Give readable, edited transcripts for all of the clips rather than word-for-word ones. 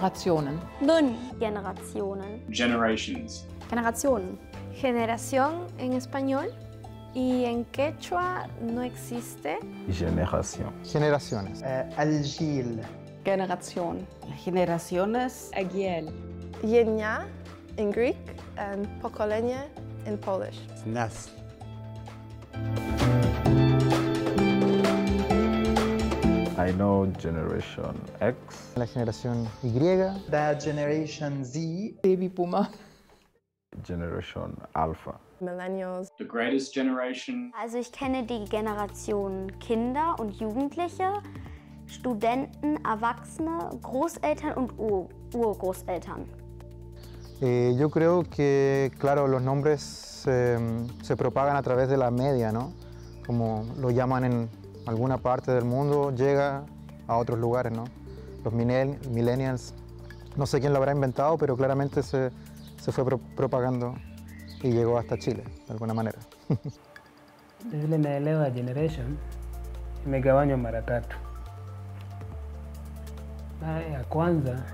Generationen. Generationen. Generations. Generationen. Generación en español y en quechua no existe. Generación. Generaciones. الجيل. Generation. Generaciones. Agiel. Jenya in Greek and pokolenie in Polish. نسل. I know Generation X. La generación Y. The Generation Z. Babyboomer. Generation Alpha. Millennials. The greatest generation. Also ich kenne die Generation Kinder und Jugendliche, Studenten, Erwachsene, Großeltern und Urgroßeltern. Yo creo que, claro, los nombres se propagan a través de la media, ¿no? Como lo llaman en alguna parte del mundo, llega a otros lugares, ¿no? Los millennials, no sé quién lo habrá inventado, pero claramente se fue propagando y llegó hasta Chile, de alguna manera. Vile naelewa generation imegawanywa mara tatu. Ya kwanza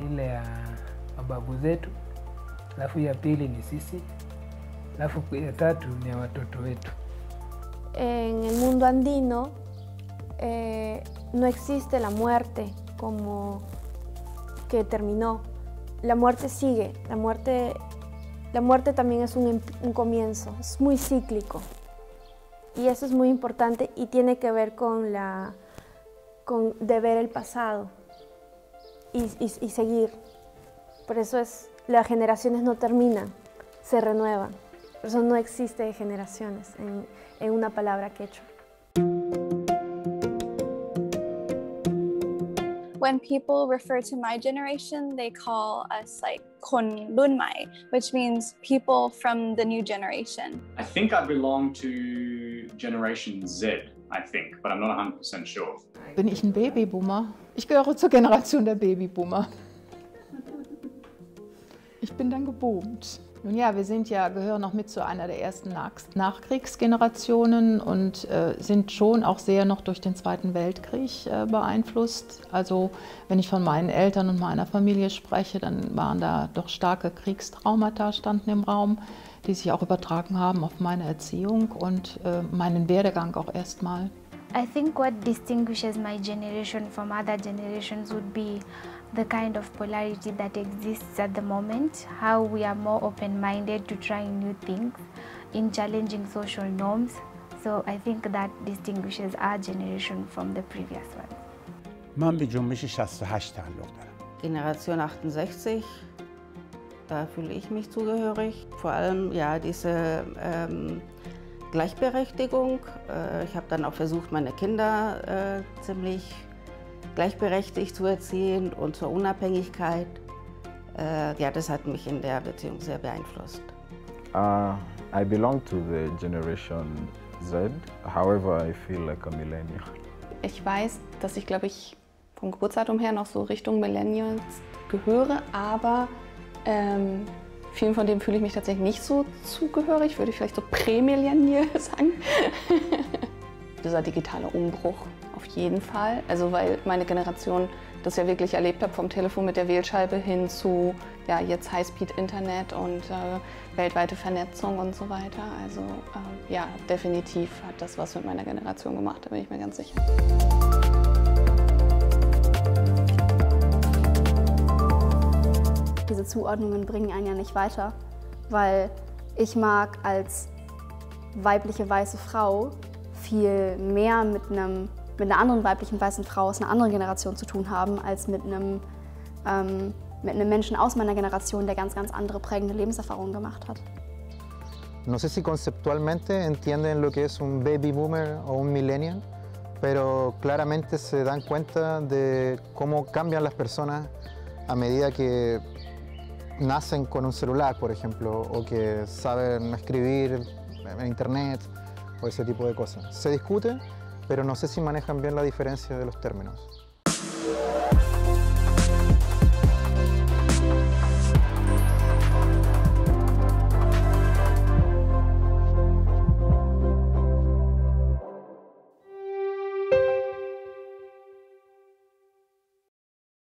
ile ya mababu zetu, alafu ya pili ni sisi, alafu ya tatu ni ya watoto wetu. En el mundo andino no existe la muerte como que terminó. La muerte sigue, la muerte también es un comienzo, es muy cíclico. Y eso es muy importante y tiene que ver con de ver el pasado y seguir. Por eso las generaciones no terminan, se renuevan. Por eso no existe generaciones en una palabra quechua. When people refer to my generation, they call us like Kon Lunmai, which means people from the new generation. I think I belong to Generation Z, I think, but I'm not 100% sure. Bin ich ein Babyboomer? Ich gehöre zur Generation der Babyboomer. Ich bin dann geboomt. Nun ja, wir gehören noch mit zu einer der ersten Nachkriegsgenerationen und sind schon auch sehr noch durch den Zweiten Weltkrieg beeinflusst. Also wenn ich von meinen Eltern und meiner Familie spreche, dann waren da doch starke Kriegstraumata standen im Raum, die sich auch übertragen haben auf meine Erziehung und meinen Werdegang auch erstmal. I think what distinguishes my generation from other generations would be the kind of polarity that exists at the moment, how we are more open-minded to trying new things, in challenging social norms. So I think that distinguishes our generation from the previous one. من به جنبش 68 تعلق دارم. Generation 68, da fühle ich mich zugehörig. Vor allem ja diese Gleichberechtigung. Ich habe dann auch versucht, meine Kinder ziemlich gleichberechtigt zu erziehen und zur Unabhängigkeit. Ja, das hat mich in der Beziehung sehr beeinflusst. I belong to the Generation Z, however I feel like a millennial. Ich weiß, dass ich, glaube ich, vom Geburtsdatum her noch so Richtung Millennials gehöre, aber vielen von denen fühle ich mich tatsächlich nicht so zugehörig, würde ich vielleicht so Prämillennial sagen. Dieser digitale Umbruch auf jeden Fall, also weil meine Generation das ja wirklich erlebt hat, vom Telefon mit der Wählscheibe hin zu ja, jetzt Highspeed-Internet und weltweite Vernetzung und so weiter. Also ja, definitiv hat das was mit meiner Generation gemacht, da bin ich mir ganz sicher. Diese Zuordnungen bringen einen ja nicht weiter, weil ich mag als weibliche weiße Frau viel mehr mit einer anderen weiblichen weißen Frau aus einer anderen Generation zu tun haben, als mit einem Menschen aus meiner Generation, der ganz andere prägende Lebenserfahrungen gemacht hat. No sé si conceptualmente entienden lo que es un baby boomer o un millennial, pero claramente se dan cuenta de cómo cambian las personas a medida que nacen con un celular, por ejemplo, o que saben escribir en internet o ese tipo de cosas. Se discute, pero no sé si manejan bien la diferencia de los términos.